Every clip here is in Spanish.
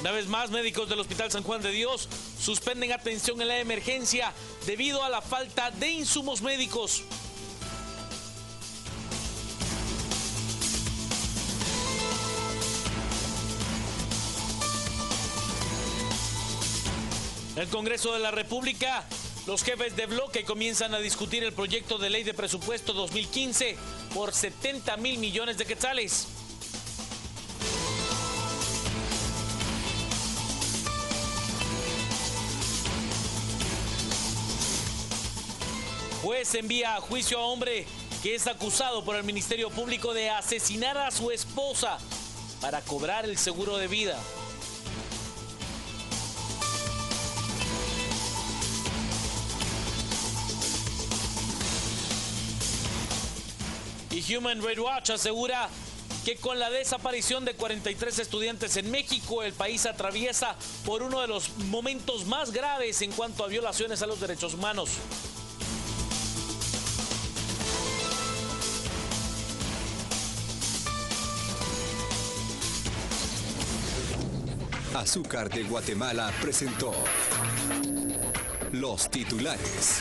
Una vez más, médicos del Hospital San Juan de Dios suspenden atención en la emergencia debido a la falta de insumos médicos. En el Congreso de la República, los jefes de bloque comienzan a discutir el proyecto de ley de presupuesto 2015 por 70.000 millones de quetzales. Juez envía a juicio a hombre que es acusado por el Ministerio Público de asesinar a su esposa para cobrar el seguro de vida. Y Human Rights Watch asegura que con la desaparición de 43 estudiantes en México, el país atraviesa por uno de los momentos más graves en cuanto a violaciones a los derechos humanos. Azúcar de Guatemala presentó los titulares.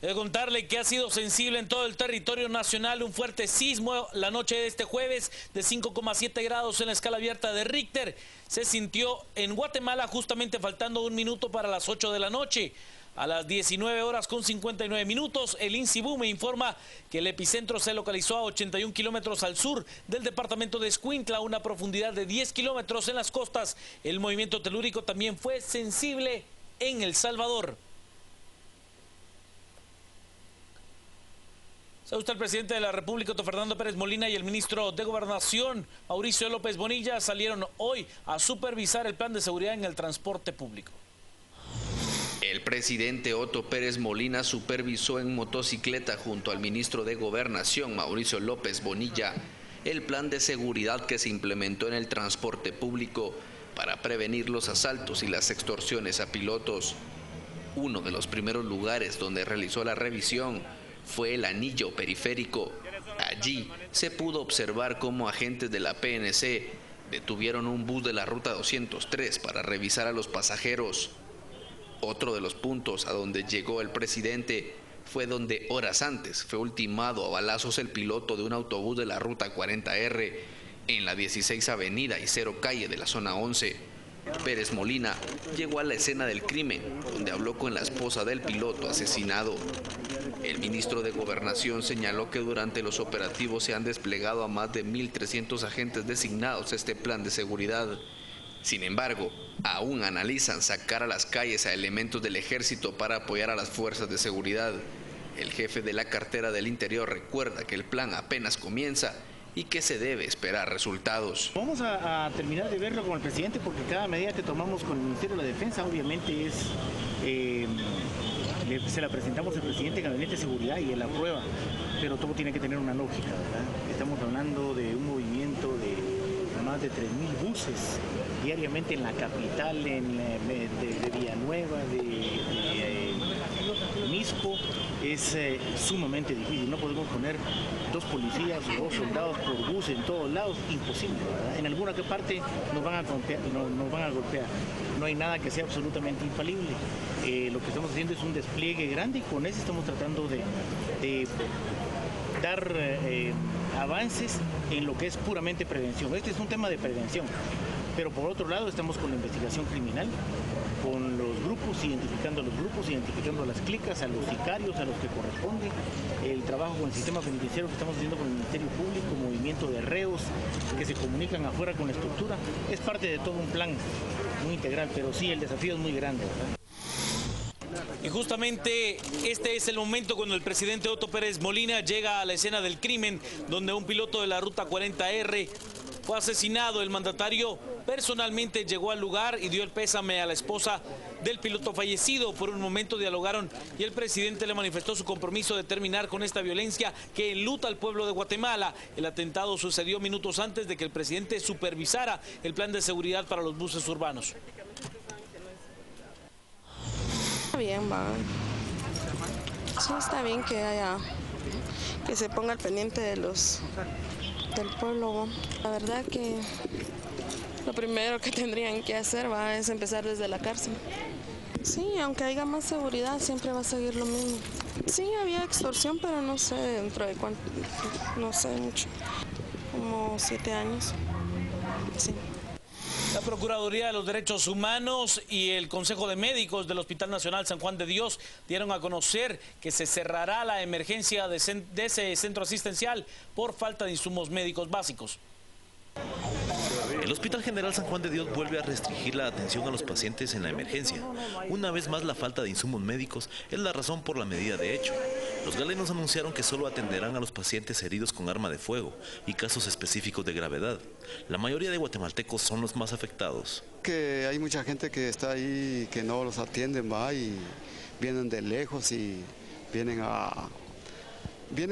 He de contarle que ha sido sensible en todo el territorio nacional un fuerte sismo la noche de este jueves de 5,7 grados en la escala abierta de Richter. Se sintió en Guatemala justamente faltando un minuto para las 8 de la noche. A las 19 horas con 59 minutos, el INSIBU me informa que el epicentro se localizó a 81 kilómetros al sur del departamento de Escuintla, a una profundidad de 10 kilómetros en las costas. El movimiento telúrico también fue sensible en El Salvador. ¿Sabe usted? El presidente de la República, Otto Fernando Pérez Molina, y el ministro de Gobernación, Mauricio López Bonilla, salieron hoy a supervisar el plan de seguridad en el transporte público. El presidente Otto Pérez Molina supervisó en motocicleta junto al ministro de Gobernación, Mauricio López Bonilla, el plan de seguridad que se implementó en el transporte público para prevenir los asaltos y las extorsiones a pilotos. Uno de los primeros lugares donde realizó la revisión fue el anillo periférico. Allí se pudo observar cómo agentes de la PNC detuvieron un bus de la ruta 203 para revisar a los pasajeros. Otro de los puntos a donde llegó el presidente fue donde horas antes fue ultimado a balazos el piloto de un autobús de la ruta 40R en la 16 Avenida y 0 Calle de la zona 11. Pérez Molina llegó a la escena del crimen, donde habló con la esposa del piloto asesinado. El ministro de Gobernación señaló que durante los operativos se han desplegado a más de 1.300 agentes designados a este plan de seguridad. Sin embargo, aún analizan sacar a las calles a elementos del ejército para apoyar a las fuerzas de seguridad. El jefe de la cartera del Interior recuerda que el plan apenas comienza y que se debe esperar resultados. Vamos a terminar de verlo con el presidente, porque cada medida que tomamos con el Ministerio de la Defensa obviamente se la presentamos al presidente del Gabinete de Seguridad y él la aprueba, pero todo tiene que tener una lógica, ¿verdad? Estamos hablando de un movimiento de más de 3.000 buses diariamente en la capital, de Villanueva, de Misco. Es sumamente difícil. No podemos poner 2 policías o 2 soldados por bus en todos lados, imposible, ¿verdad? En alguna parte nos van a golpear. No hay nada que sea absolutamente infalible. Lo que estamos haciendo es un despliegue grande y con eso estamos tratando de dar avances en lo que es puramente prevención. Este es un tema de prevención, pero por otro lado estamos con la investigación criminal, con los grupos, identificando a los grupos, identificando a las clicas, a los sicarios, a los que corresponde, el trabajo con el sistema penitenciario que estamos haciendo con el Ministerio Público, movimiento de reos que se comunican afuera con la estructura, es parte de todo un plan muy integral, pero sí, el desafío es muy grande, ¿verdad? Y justamente este es el momento cuando el presidente Otto Pérez Molina llega a la escena del crimen, donde un piloto de la ruta 40R fue asesinado. El mandatario personalmente llegó al lugar y dio el pésame a la esposa del piloto fallecido. Por un momento dialogaron y el presidente le manifestó su compromiso de terminar con esta violencia que enluta al pueblo de Guatemala. El atentado sucedió minutos antes de que el presidente supervisara el plan de seguridad para los buses urbanos. Bien, va. Sí, está bien que se ponga al pendiente del pueblo. La verdad que Lo primero que tendrían que hacer es empezar desde la cárcel. Sí, aunque haya más seguridad, siempre va a seguir lo mismo. Sí, había extorsión, pero no sé dentro de cuánto, no sé mucho, como 7 años, sí. La Procuraduría de los Derechos Humanos y el Consejo de Médicos del Hospital Nacional San Juan de Dios dieron a conocer que se cerrará la emergencia de ese centro asistencial por falta de insumos médicos básicos. El Hospital General San Juan de Dios vuelve a restringir la atención a los pacientes en la emergencia. Una vez más, la falta de insumos médicos es la razón por la medida de hecho. Los galenos anunciaron que solo atenderán a los pacientes heridos con arma de fuego y casos específicos de gravedad. La mayoría de guatemaltecos son los más afectados. Que hay mucha gente que está ahí que no los atienden, y vienen de lejos y vienen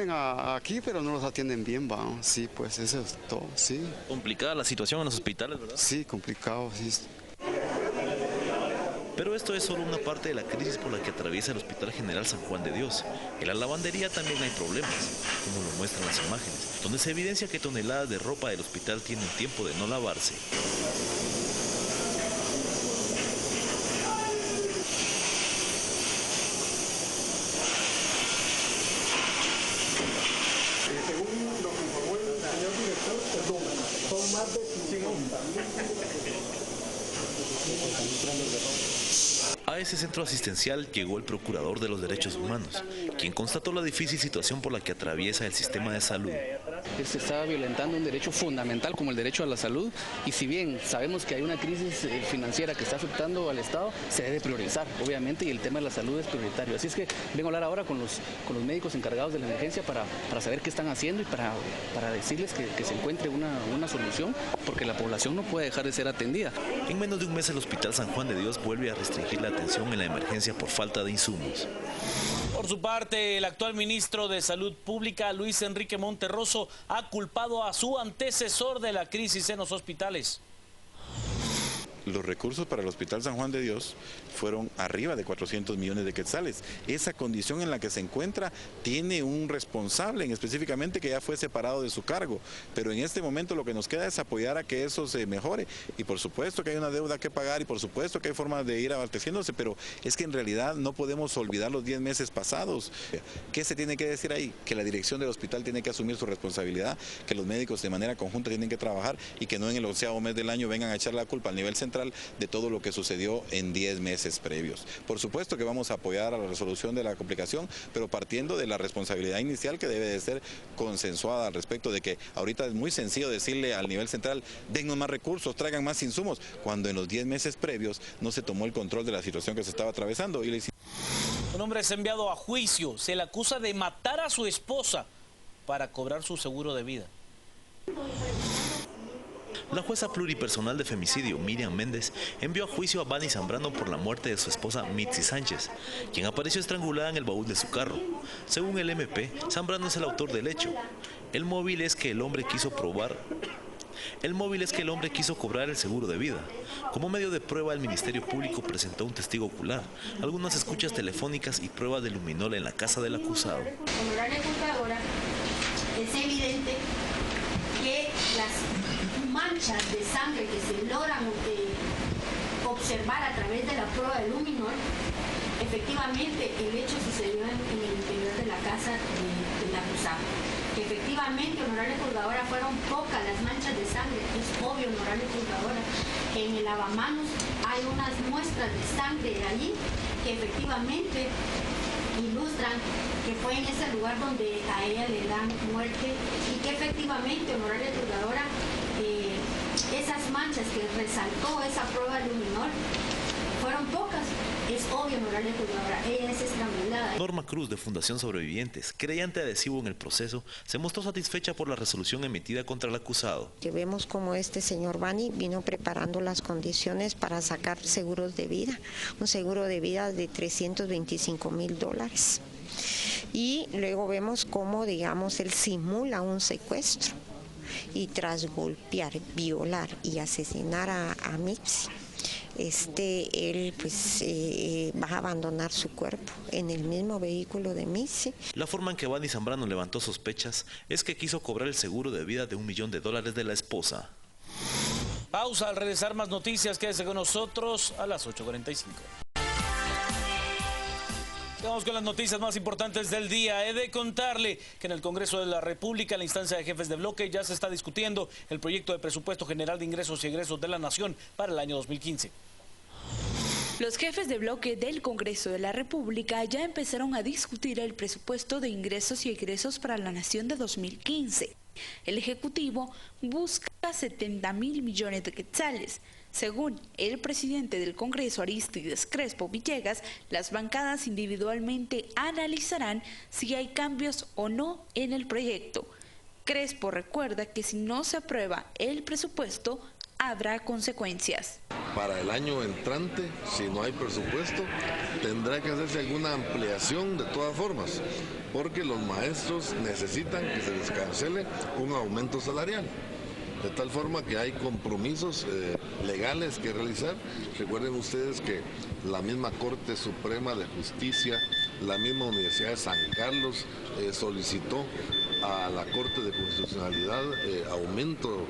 aquí, pero no los atienden bien, sí, pues eso es todo, sí. Complicada la situación en los hospitales, ¿verdad? Sí, complicado, sí. Pero esto es solo una parte de la crisis por la que atraviesa el Hospital General San Juan de Dios. En la lavandería también hay problemas, como lo muestran las imágenes, donde se evidencia que toneladas de ropa del hospital tienen tiempo de no lavarse. A ese centro asistencial llegó el procurador de los derechos humanos, quien constató la difícil situación por la que atraviesa el sistema de salud. Se está violentando un derecho fundamental como el derecho a la salud, y si bien sabemos que hay una crisis financiera que está afectando al Estado, se debe priorizar, obviamente, y el tema de la salud es prioritario. Así es que vengo a hablar ahora con los médicos encargados de la emergencia para saber qué están haciendo y para decirles que se encuentre una solución, porque la población no puede dejar de ser atendida. En menos de un mes el Hospital San Juan de Dios vuelve a restringir la atención en la emergencia por falta de insumos. Por su parte, el actual ministro de Salud Pública, Luis Enrique Monterroso, ha culpado a su antecesor de la crisis en los hospitales. Los recursos para el Hospital San Juan de Dios fueron arriba de 400 millones de quetzales. Esa condición en la que se encuentra tiene un responsable, específicamente, que ya fue separado de su cargo. Pero en este momento lo que nos queda es apoyar a que eso se mejore. Y por supuesto que hay una deuda que pagar y por supuesto que hay formas de ir abasteciéndose, pero es que en realidad no podemos olvidar los 10 meses pasados. ¿Qué se tiene que decir ahí? Que la dirección del hospital tiene que asumir su responsabilidad, que los médicos de manera conjunta tienen que trabajar y que no en el 11º mes del año vengan a echar la culpa al nivel central de todo lo que sucedió en 10 meses previos. Por supuesto que vamos a apoyar a la resolución de la complicación, pero partiendo de la responsabilidad inicial que debe de ser consensuada al respecto de que ahorita es muy sencillo decirle al nivel central, dennos más recursos, traigan más insumos, cuando en los 10 meses previos no se tomó el control de la situación que se estaba atravesando. Un hombre es enviado a juicio, se le acusa de matar a su esposa para cobrar su seguro de vida. La jueza pluripersonal de femicidio, Miriam Méndez, envió a juicio a Vani Zambrano por la muerte de su esposa Mitzi Sánchez, quien apareció estrangulada en el baúl de su carro. Según el MP, Zambrano es el autor del hecho. El móvil es que el hombre quiso cobrar el seguro de vida. Como medio de prueba, el Ministerio Público presentó un testigo ocular, algunas escuchas telefónicas y pruebas de luminol en la casa del acusado. Honorable juzgadora, es evidente que las manchas de sangre que se logran observar a través de la prueba de luminol, efectivamente el hecho sucedió en el interior de la casa del acusado. Que efectivamente, honorable juzgadora, fueron pocas las manchas de sangre. Es obvio, honorable juzgadora, que en el lavamanos hay unas muestras de sangre allí que efectivamente ilustran que fue en ese lugar donde a ella le dan muerte y que efectivamente, honorable juzgadora, esas manchas que resaltó esa prueba luminol fueron pocas. Es obvio, honorable juzgadora, ella es estrangulada. Norma Cruz, de Fundación Sobrevivientes, creyente adhesivo en el proceso, se mostró satisfecha por la resolución emitida contra el acusado. Que vemos como este señor Vani vino preparando las condiciones para sacar seguros de vida, un seguro de vida de $325,000. Y luego vemos cómo, digamos, él simula un secuestro y tras golpear, violar y asesinar a Mitzi, él pues va a abandonar su cuerpo en el mismo vehículo de Mitzi. La forma en que Vani Zambrano levantó sospechas es que quiso cobrar el seguro de vida de $1 millón de la esposa. Pausa, al regresar más noticias, quédese con nosotros a las 8:45. Vamos con las noticias más importantes del día. He de contarle que en el Congreso de la República, la instancia de jefes de bloque, ya se está discutiendo el proyecto de presupuesto general de ingresos y egresos de la Nación para el año 2015. Los jefes de bloque del Congreso de la República ya empezaron a discutir el presupuesto de ingresos y egresos para la Nación de 2015. El Ejecutivo busca 70.000 millones de quetzales. Según el presidente del Congreso, Arístides Crespo Villegas, las bancadas individualmente analizarán si hay cambios o no en el proyecto. Crespo recuerda que si no se aprueba el presupuesto, habrá consecuencias. Para el año entrante, si no hay presupuesto, tendrá que hacerse alguna ampliación de todas formas, porque los maestros necesitan que se les cancele un aumento salarial. De tal forma que hay compromisos legales que realizar. Recuerden ustedes que la misma Corte Suprema de Justicia, la misma Universidad de San Carlos solicitó a la Corte de Constitucionalidad aumento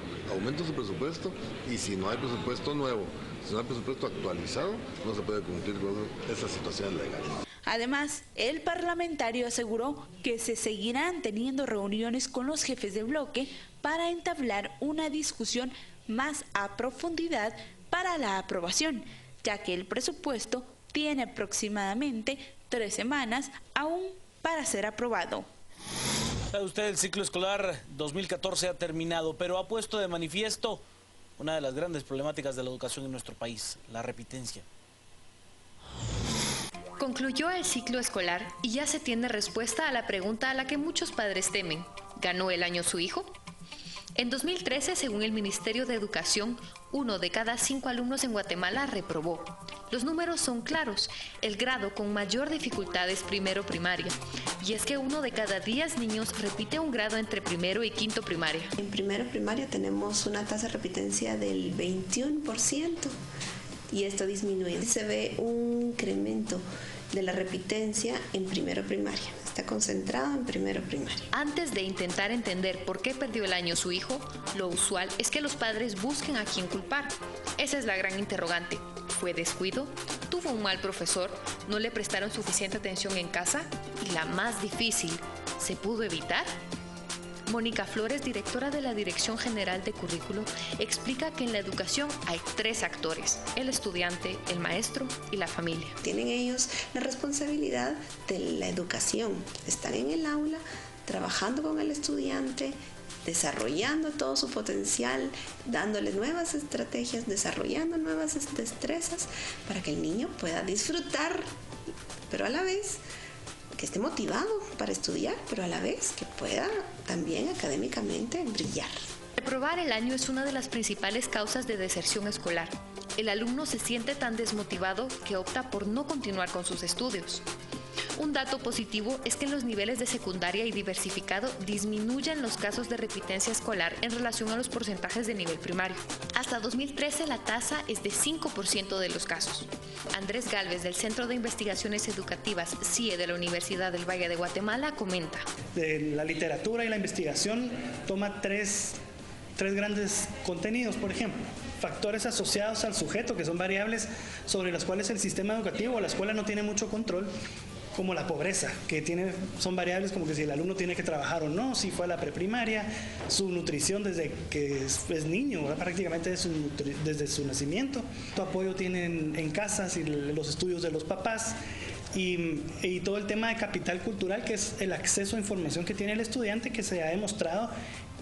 de presupuesto, y si no hay presupuesto nuevo, si no hay presupuesto actualizado, no se puede cumplir con esas situaciones legales. Además, el parlamentario aseguró que se seguirán teniendo reuniones con los jefes de bloque para entablar una discusión más a profundidad para la aprobación, ya que el presupuesto tiene aproximadamente 3 semanas aún para ser aprobado. Sabe usted, el ciclo escolar 2014 ha terminado, pero ha puesto de manifiesto una de las grandes problemáticas de la educación en nuestro país, la repitencia. Concluyó el ciclo escolar y ya se tiene respuesta a la pregunta a la que muchos padres temen. ¿Ganó el año su hijo? En 2013, según el Ministerio de Educación, 1 de cada 5 alumnos en Guatemala reprobó. Los números son claros. El grado con mayor dificultad es primero primaria. Y es que 1 de cada 10 niños repite un grado entre primero y quinto primaria. En primero primaria tenemos una tasa de repitencia del 21%. Y esto disminuye. Se ve un incremento de la repitencia en primero primaria. Está concentrado en primero primaria. Antes de intentar entender por qué perdió el año su hijo, lo usual es que los padres busquen a quién culpar. Esa es la gran interrogante. ¿Fue descuido? ¿Tuvo un mal profesor? ¿No le prestaron suficiente atención en casa? Y la más difícil, ¿se pudo evitar? Mónica Flores, directora de la Dirección General de Currículo, explica que en la educación hay 3 actores: el estudiante, el maestro y la familia. Tienen ellos la responsabilidad de la educación. Están en el aula, trabajando con el estudiante, desarrollando todo su potencial, dándole nuevas estrategias, desarrollando nuevas destrezas para que el niño pueda disfrutar, pero a la vez que esté motivado para estudiar, pero a la vez que pueda también académicamente brillar. Reprobar el año es una de las principales causas de deserción escolar. El alumno se siente tan desmotivado que opta por no continuar con sus estudios. Un dato positivo es que en los niveles de secundaria y diversificado disminuyen los casos de repitencia escolar en relación a los porcentajes de nivel primario. Hasta 2013 la tasa es de 5% de los casos. Andrés Gálvez, del Centro de Investigaciones Educativas CIE de la Universidad del Valle de Guatemala, comenta. La literatura y la investigación toma tres grandes contenidos, por ejemplo. Factores asociados al sujeto, que son variables sobre las cuales el sistema educativo o la escuela no tiene mucho control, como la pobreza, que son variables como que si el alumno tiene que trabajar o no, si fue a la preprimaria, su nutrición desde que es niño, ¿verdad? Prácticamente desde su nacimiento, tu apoyo tienen en casa, los estudios de los papás, y todo el tema de capital cultural, que es el acceso a información que tiene el estudiante, que se ha demostrado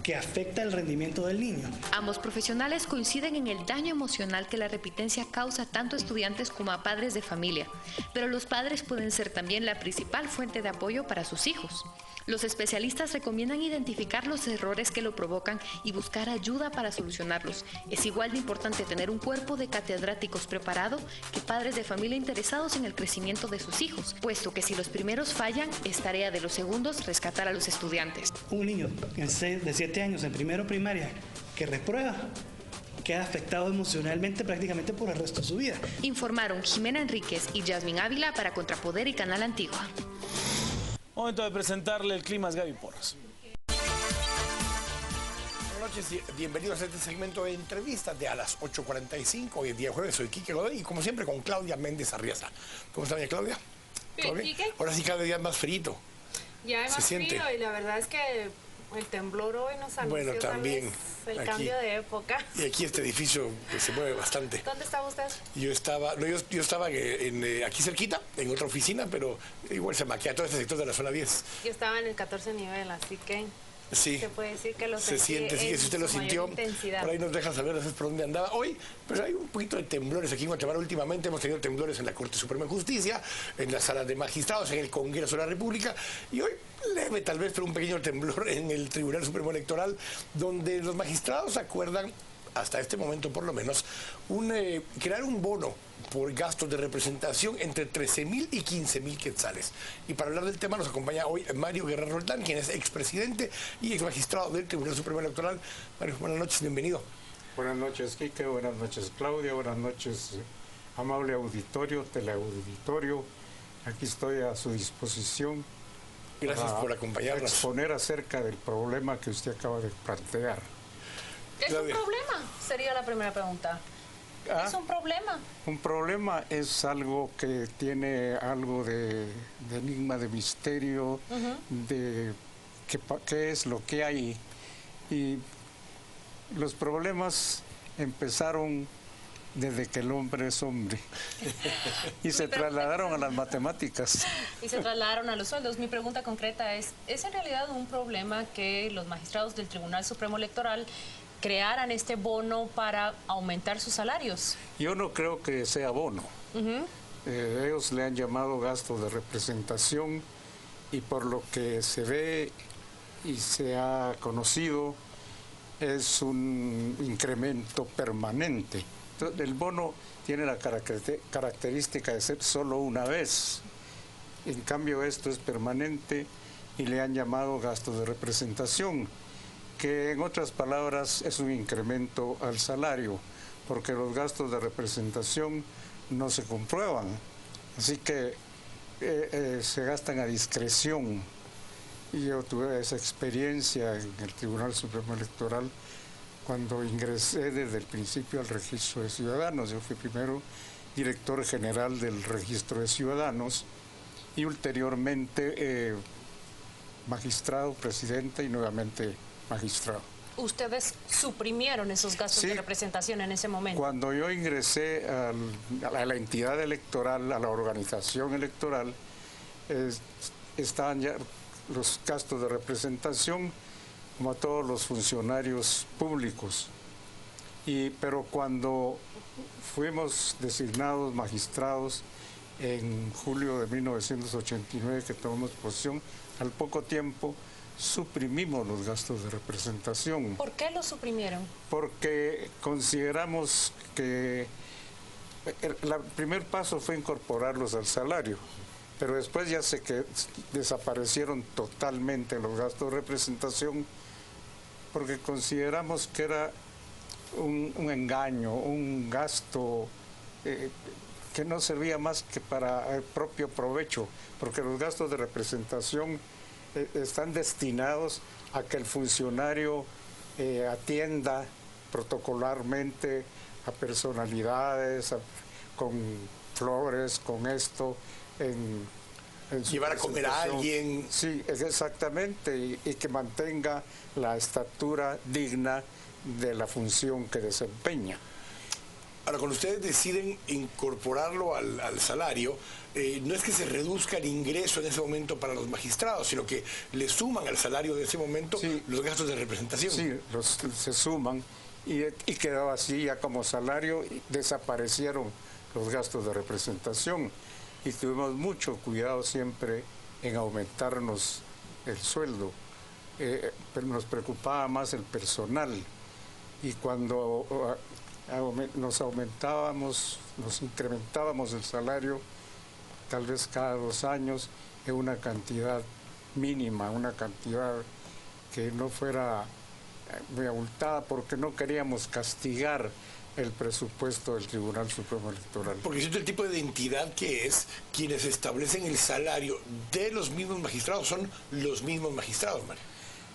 que afecta el rendimiento del niño. Ambos profesionales coinciden en el daño emocional que la repitencia causa tanto a estudiantes como a padres de familia, pero los padres pueden ser también la principal fuente de apoyo para sus hijos. Los especialistas recomiendan identificar los errores que lo provocan y buscar ayuda para solucionarlos. Es igual de importante tener un cuerpo de catedráticos preparado que padres de familia interesados en el crecimiento de sus hijos, puesto que si los primeros fallan, es tarea de los segundos rescatar a los estudiantes. Un niño de 7 años en primero primaria que reprueba queda afectado emocionalmente prácticamente por el resto de su vida. Informaron Jimena Enríquez y Yasmin Ávila para Contrapoder y Canal Antigua. Momento de presentarle el clima, Gaby Porras. noches y bienvenidos a este segmento de entrevistas de a las 8:45. Hoy es día jueves, soy Quique Godoy y como siempre con Claudia Méndez Arriaza. ¿Cómo está, doña Claudia? Bien, Quique. Ahora sí cada día es más frío. Ya es más frío y la verdad es que el temblor hoy nos anunció bueno, también el aquí, cambio de época. Y aquí este edificio que se mueve bastante. ¿Dónde estaba usted? Yo estaba aquí cerquita, en otra oficina, pero igual se maquilla todo este sector de la zona 10. Yo estaba en el 14 nivel, así que sí, se puede decir que lo se siente, sí, si usted lo sintió, por ahí nos deja saber por dónde andaba. Hoy, pues hay un poquito de temblores aquí en Guatemala. Últimamente hemos tenido temblores en la Corte Suprema de Justicia, en la Sala de Magistrados, en el Congreso de la República, y hoy leve tal vez, pero un pequeño temblor en el Tribunal Supremo Electoral, donde los magistrados acuerdan, hasta este momento por lo menos, crear un bono por gastos de representación entre 13.000 y 15.000 quetzales. Y para hablar del tema nos acompaña hoy Mario Guerrero Roldán, quien es expresidente y exmagistrado del Tribunal Supremo Electoral. Mario, buenas noches, bienvenido. Buenas noches, Quique, buenas noches, Claudia, buenas noches, amable auditorio, teleauditorio. Aquí estoy a su disposición. Gracias por acompañarnos. Exponer acerca del problema que usted acaba de plantear. ¿Es un problema? Sería la primera pregunta. ¿Es un problema? Un problema es algo que tiene algo de enigma, de misterio, de qué es lo que hay. Y los problemas empezaron desde que el hombre es hombre y se trasladaron a las matemáticas. Y se trasladaron a los sueldos. Mi pregunta concreta es en realidad un problema que los magistrados del Tribunal Supremo Electoral crearan este bono para aumentar sus salarios? Yo no creo que sea bono. Ellos le han llamado gasto de representación y por lo que se ve y se ha conocido es un incremento permanente. Entonces, el bono tiene la característica de ser solo una vez. En cambio esto es permanente y le han llamado gasto de representación, que en otras palabras es un incremento al salario, porque los gastos de representación no se comprueban, así que se gastan a discreción. Y yo tuve esa experiencia en el Tribunal Supremo Electoral cuando ingresé desde el principio al Registro de Ciudadanos. Yo fui primero director general del Registro de Ciudadanos y ulteriormente magistrado, presidente y nuevamente magistrado. ¿Ustedes suprimieron esos gastos de representación en ese momento? Cuando yo ingresé a la entidad electoral, a la organización electoral, estaban ya los gastos de representación como a todos los funcionarios públicos. Pero cuando fuimos designados magistrados en julio de 1989, que tomamos posesión, al poco tiempo suprimimos los gastos de representación. ¿Por qué los suprimieron? Porque consideramos que el primer paso fue incorporarlos al salario, pero después ya que desaparecieron totalmente los gastos de representación, porque consideramos que era un engaño, un gasto que no servía más que para el propio provecho, porque los gastos de representación están destinados a que el funcionario atienda protocolarmente a personalidades, con flores, con esto, llevar a comer a alguien. Sí, exactamente, y que mantenga la estatura digna de la función que desempeña. Ahora, cuando ustedes deciden incorporarlo al salario, no es que se reduzca el ingreso en ese momento para los magistrados, sino que le suman al salario de ese momento los gastos de representación. Sí, se suman y quedó así ya como salario, y desaparecieron los gastos de representación y tuvimos mucho cuidado siempre en aumentarnos el sueldo, pero nos preocupaba más el personal y cuando nos incrementábamos el salario tal vez cada 2 años en una cantidad mínima, una cantidad que no fuera muy abultada, porque no queríamos castigar el presupuesto del Tribunal Supremo Electoral. Porque es el tipo de entidad que es, quienes establecen el salario de los mismos magistrados son los mismos magistrados, Mario.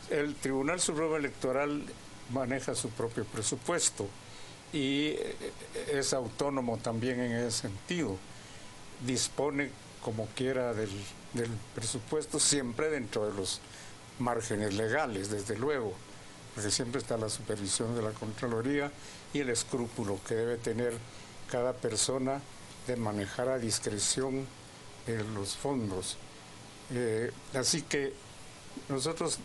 El Tribunal Supremo Electoral maneja su propio presupuesto y es autónomo también en ese sentido. Dispone como quiera del presupuesto, siempre dentro de los márgenes legales, desde luego, porque siempre está la supervisión de la Contraloría y el escrúpulo que debe tener cada persona de manejar a discreción los fondos. Así que nosotros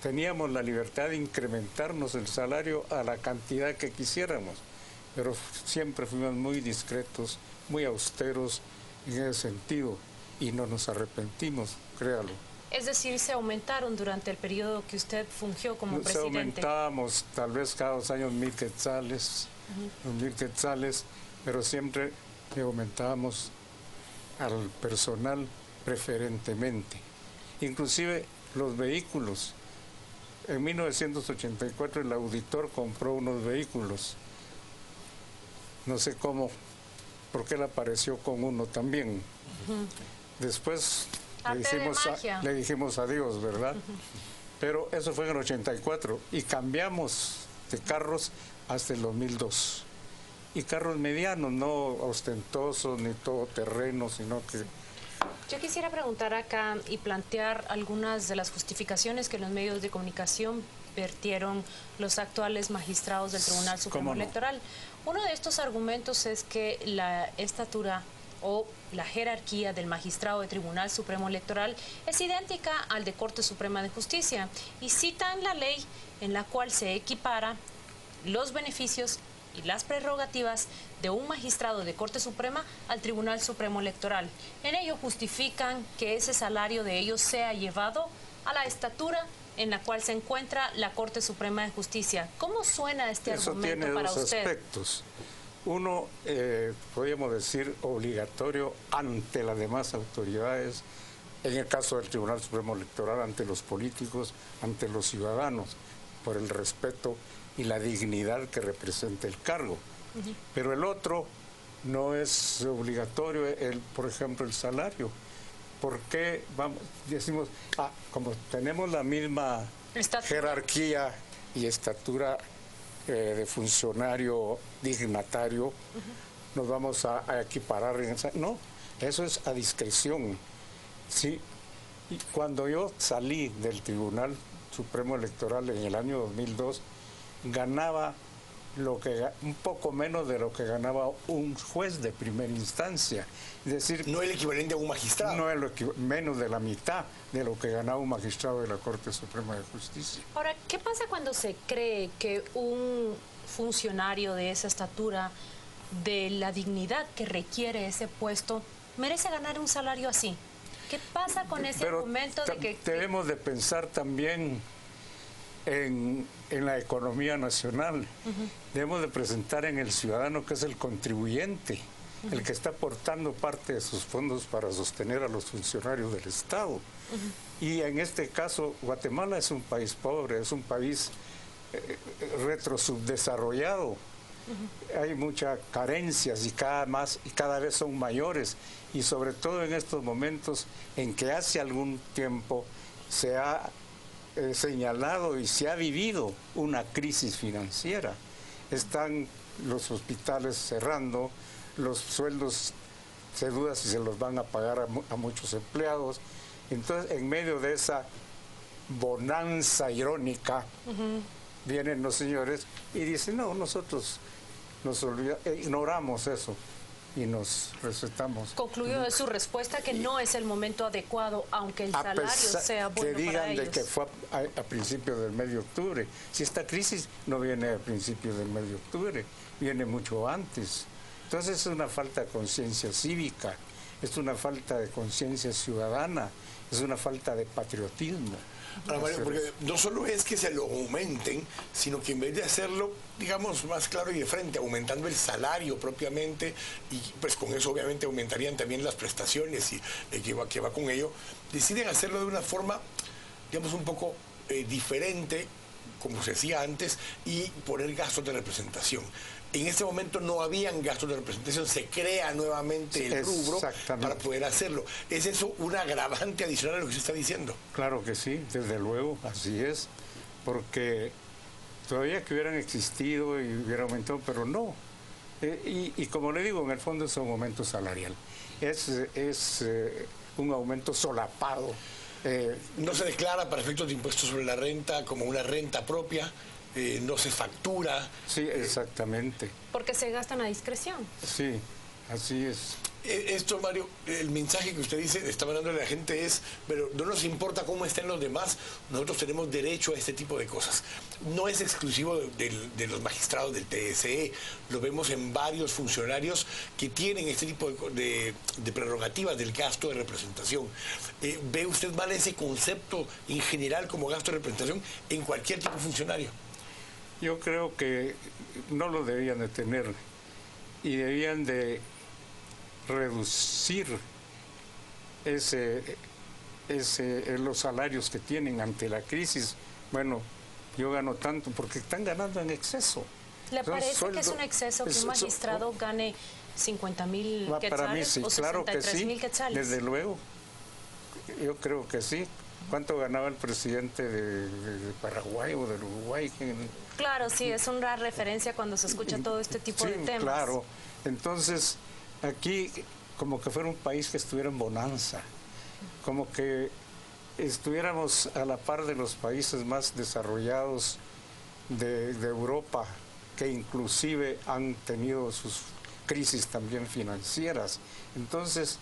teníamos la libertad de incrementarnos el salario a la cantidad que quisiéramos, pero siempre fuimos muy discretos, muy austeros en ese sentido y no nos arrepentimos, créalo. Es decir, se aumentaron durante el periodo que usted fungió como presidente. Aumentábamos tal vez cada 2 años 1,000 quetzales, 1,000 quetzales, pero siempre le aumentábamos al personal preferentemente. Inclusive los vehículos. En 1984 el auditor compró unos vehículos. No sé cómo, porque él apareció con uno también. Después le dijimos adiós, ¿verdad? Pero eso fue en el 84 y cambiamos de carros hasta el 2002. Y carros medianos, no ostentosos ni todoterrenos, sino que... Yo quisiera preguntar acá y plantear algunas de las justificaciones que los medios de comunicación vertieron los actuales magistrados del Tribunal Supremo Electoral. Uno de estos argumentos es que la estatura o la jerarquía del magistrado del Tribunal Supremo Electoral es idéntica al de Corte Suprema de Justicia y citan la ley en la cual se equipara los beneficios y las prerrogativas de un magistrado de Corte Suprema al Tribunal Supremo Electoral. En ello justifican que ese salario de ellos sea llevado a la estatura en la cual se encuentra la Corte Suprema de Justicia. ¿Cómo suena este argumento para usted? Eso tiene 2 aspectos. Uno, podríamos decir, obligatorio ante las demás autoridades, en el caso del Tribunal Supremo Electoral, ante los políticos, ante los ciudadanos, por el respeto y la dignidad que representa el cargo. Pero el otro no es obligatorio, por ejemplo, el salario. ¿Por qué decimos, como tenemos la misma jerarquía y estatura de funcionario dignatario, nos vamos a equiparar en esa? No, eso es a discreción. Sí, y cuando yo salí del Tribunal Supremo Electoral en el año 2002, ganaba un poco menos de lo que ganaba un juez de primera instancia. Es decir, no el equivalente a un magistrado. No menos de la mitad de lo que ganaba un magistrado de la Corte Suprema de Justicia. Ahora, ¿qué pasa cuando se cree que un funcionario de esa estatura, de la dignidad que requiere ese puesto, merece ganar un salario así? ¿Qué pasa con ese argumento de que... Debemos de pensar también en la economía nacional. Debemos de presentar en el ciudadano que es el contribuyente, el que está aportando parte de sus fondos para sostener a los funcionarios del Estado. Y en este caso, Guatemala es un país pobre, es un país retrosubdesarrollado. Hay muchas carencias y cada vez son mayores, y sobre todo en estos momentos en que hace algún tiempo se ha señalado y se ha vivido una crisis financiera. Están los hospitales cerrando, los sueldos se duda si se los van a pagar a muchos empleados. Entonces, en medio de esa bonanza irónica, vienen los señores y dicen, no, nosotros ignoramos eso y nos recetamos. Concluyó de su respuesta que no es el momento adecuado, aunque el salario sea bueno que digan para ellos. De que fue a principios del mes de octubre. Si esta crisis no viene a principios del mes de octubre, viene mucho antes. Entonces es una falta de conciencia cívica, es una falta de conciencia ciudadana, es una falta de patriotismo. Ahora, Mario, porque no solo es que se lo aumenten, sino que en vez de hacerlo, digamos, más claro y de frente, aumentando el salario propiamente, y pues con eso obviamente aumentarían también las prestaciones y que va con ello, deciden hacerlo de una forma, digamos, un poco diferente, como se hacía antes, y poner gastos de representación. En este momento no habían gastos de representación, se crea nuevamente el rubro para poder hacerlo. ¿Es eso un agravante adicional a lo que usted está diciendo? Claro que sí, desde luego, así es, porque todavía que hubieran existido y hubiera aumentado, pero no. Y como le digo, en el fondo es un aumento salarial. Es un aumento solapado. No se declara para efectos de impuestos sobre la renta como una renta propia, no se factura. Sí, exactamente. Porque se gastan a discreción. Sí, así es. Esto, Mario, el mensaje que usted dice, está mandando a la gente es, pero no nos importa cómo estén los demás, nosotros tenemos derecho a este tipo de cosas. No es exclusivo de los magistrados del TSE, lo vemos en varios funcionarios que tienen este tipo de prerrogativas del gasto de representación. ¿Ve usted mal ese concepto en general como gasto de representación en cualquier tipo de funcionario? Yo creo que no lo debían de tener y debían de reducir los salarios que tienen ante la crisis. Bueno, yo gano tanto porque están ganando en exceso. ¿Le parece que es un exceso que un magistrado gane 50,000 quetzales? Para mí sí, o claro que sí, 63,000 quetzales? desde luego. Yo creo que sí. ¿Cuánto ganaba el presidente de Paraguay o del Uruguay? Claro, sí, es una referencia cuando se escucha todo este tipo de temas. Claro, entonces aquí como que fuera un país que estuviera en bonanza, como que estuviéramos a la par de los países más desarrollados de Europa, que inclusive han tenido sus crisis también financieras. Entonces,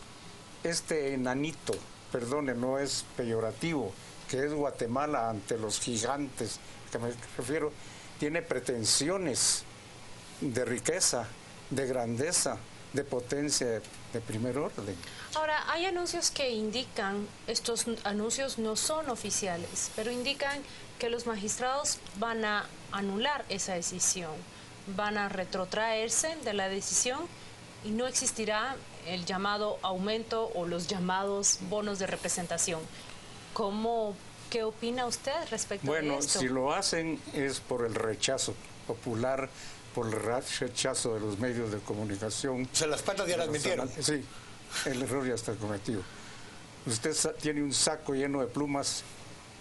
este enanito, perdone, no es peyorativo, que es Guatemala ante los gigantes, que me refiero, tiene pretensiones de riqueza, de grandeza, de potencia de primer orden. Ahora, hay anuncios que indican, estos anuncios no son oficiales, pero indican que los magistrados van a anular esa decisión, van a retrotraerse de la decisión y no existirá el llamado aumento o los llamados bonos de representación. ¿Qué opina usted respecto a esto? Bueno, si lo hacen es por el rechazo popular, por el rechazo de los medios de comunicación. O sea, las patas ya las metieron. Sí, el error ya está cometido. Usted tiene un saco lleno de plumas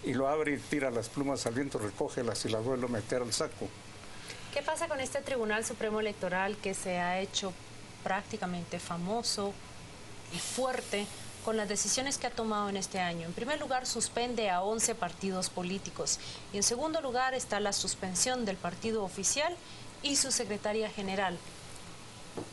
y lo abre y tira las plumas al viento, recógelas y las vuelve a meter al saco. ¿Qué pasa con este Tribunal Supremo Electoral que se ha hecho prácticamente famoso y fuerte con las decisiones que ha tomado en este año? En primer lugar, suspende a 11 partidos políticos y en segundo lugar está la suspensión del partido oficial y su secretaria general.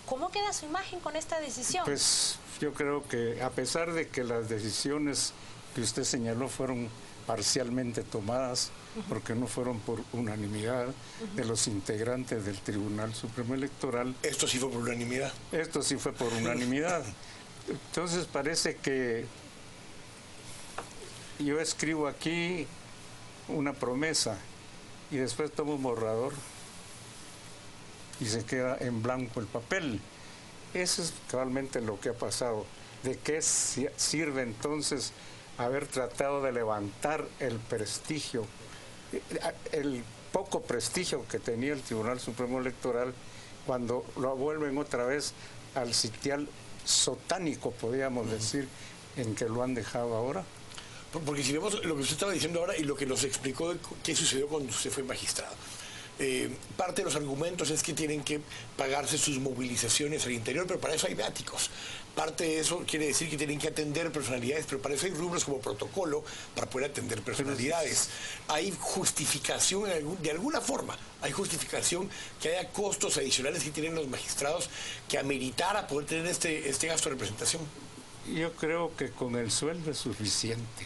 ¿Cómo queda su imagen con esta decisión? Pues yo creo que a pesar de que las decisiones que usted señaló fueron parcialmente tomadas, porque no fueron por unanimidad de los integrantes del Tribunal Supremo Electoral. ¿Esto sí fue por unanimidad? Esto sí fue por unanimidad. Entonces parece que yo escribo aquí una promesa y después tomo un borrador y se queda en blanco el papel. Eso es realmente lo que ha pasado. ¿De qué sirve entonces haber tratado de levantar el prestigio, el poco prestigio que tenía el Tribunal Supremo Electoral cuando lo vuelven otra vez al sitial sotánico, podríamos decir, en que lo han dejado ahora? Porque si vemos lo que usted estaba diciendo ahora y lo que nos explicó qué sucedió cuando usted fue magistrado, parte de los argumentos es que tienen que pagarse sus movilizaciones al interior, pero para eso hay viáticos. Parte de eso quiere decir que tienen que atender personalidades, pero para eso hay rubros como protocolo para poder atender personalidades. Hay justificación de alguna forma, hay justificación que haya costos adicionales que tienen los magistrados que ameritara poder tener este gasto de representación. Yo creo que con el sueldo es suficiente.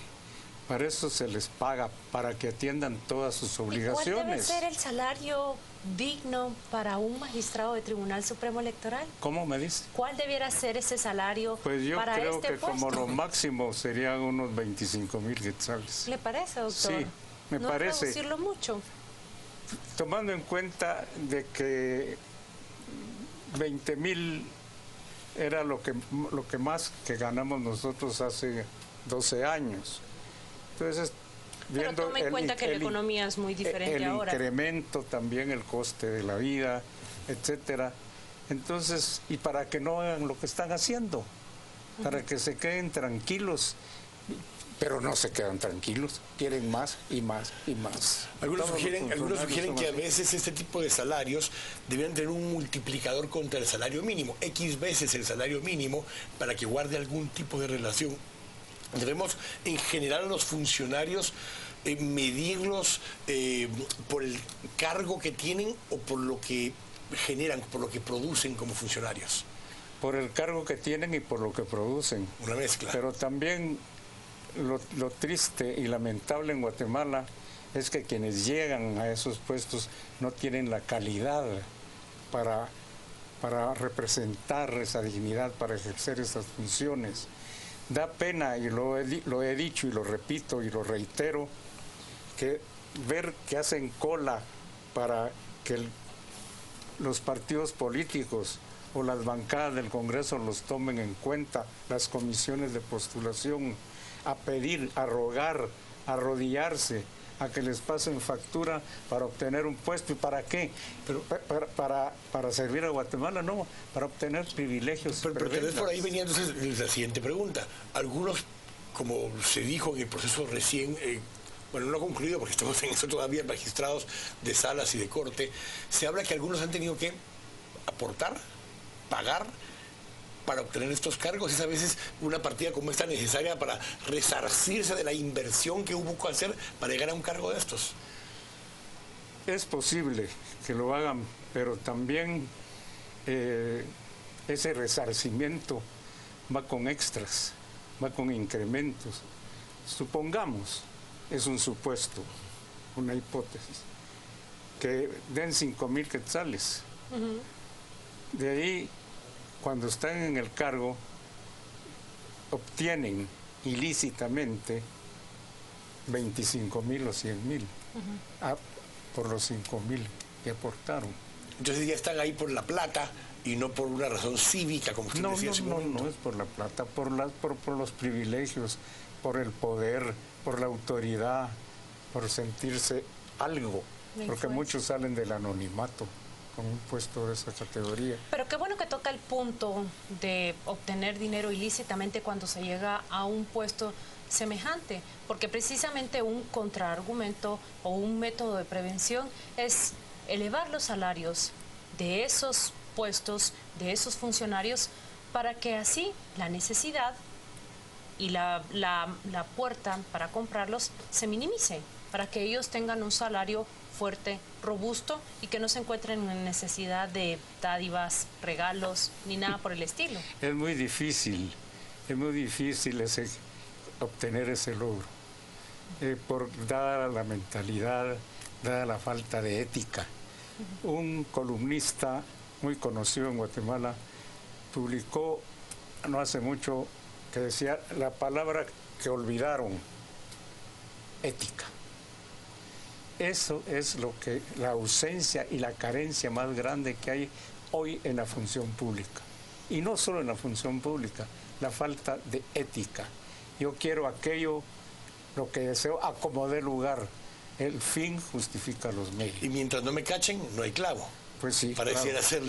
Para eso se les paga, para que atiendan todas sus obligaciones. ¿Y cuál debe ser el salario digno para un magistrado de Tribunal Supremo Electoral? ¿Cómo me dice? ¿Cuál debiera ser ese salario pues yo para creo este que puesto? Como lo máximo serían unos 25,000 quetzales. ¿Le parece, doctor? Sí, me parece. No reducirlo mucho. Tomando en cuenta de que 20,000 era lo que más que ganamos nosotros hace 12 años. Entonces, pero tome en cuenta que la economía es muy diferente ahora. El incremento también, el coste de la vida, etcétera. Entonces, y para que no hagan lo que están haciendo, para que se queden tranquilos. pero no se quedan tranquilos, quieren más y más y más. Algunos sugieren que a veces este tipo de salarios deberían tener un multiplicador contra el salario mínimo, X veces el salario mínimo, para que guarde algún tipo de relación. Debemos, en general, a los funcionarios medirlos por el cargo que tienen o por lo que generan, por lo que producen como funcionarios. Por el cargo que tienen y por lo que producen. Una mezcla. Pero también lo triste y lamentable en Guatemala es que quienes llegan a esos puestos no tienen la calidad para representar esa dignidad, para ejercer esas funciones. Da pena, y lo he dicho y lo repito y lo reitero, que ver que hacen cola para que los partidos políticos o las bancadas del Congreso los tomen en cuenta, las comisiones de postulación, a pedir, a rogar, a arrodillarse, a que les pasen factura para obtener un puesto. ¿Y para qué? Para servir a Guatemala, no, para obtener privilegios. Pero por ahí venía entonces la siguiente pregunta. Algunos, como se dijo en el proceso recién, bueno, no ha concluido porque estamos en eso todavía, magistrados de salas y de corte, se habla que algunos han tenido que aportar, pagar para obtener estos cargos. Es a veces una partida como esta necesaria para resarcirse de la inversión que hubo que hacer para llegar a un cargo de estos. Es posible que lo hagan, pero también ese resarcimiento va con extras, va con incrementos. Supongamos, es un supuesto, una hipótesis, que den 5,000 quetzales. De ahí, cuando están en el cargo, obtienen ilícitamente 25,000 o 100,000 por los 5,000 que aportaron. Entonces ya están ahí por la plata y no por una razón cívica, como usted decía hace un momento. No es por la plata, por los privilegios, por el poder, por la autoridad, por sentirse algo, porque muchos salen del anonimato con un puesto de esa categoría. Pero qué bueno que toca el punto de obtener dinero ilícitamente cuando se llega a un puesto semejante, porque precisamente un contraargumento o un método de prevención es elevar los salarios de esos puestos, de esos funcionarios, para que así la necesidad y la puerta para comprarlos se minimice, para que ellos tengan un salario fuerte, robusto y que no se encuentren en necesidad de dádivas, regalos, ni nada por el estilo. Es muy difícil obtener ese logro, dada la mentalidad, dada la falta de ética. Un columnista muy conocido en Guatemala publicó no hace mucho que decía la palabra que olvidaron: ética. Eso es la ausencia y la carencia más grande que hay hoy en la función pública. Y no solo en la función pública, la falta de ética. Yo quiero aquello, lo que deseo, a como dé lugar. El fin justifica los medios. Y mientras no me cachen, no hay clavo. Pues sí. Pareciera ser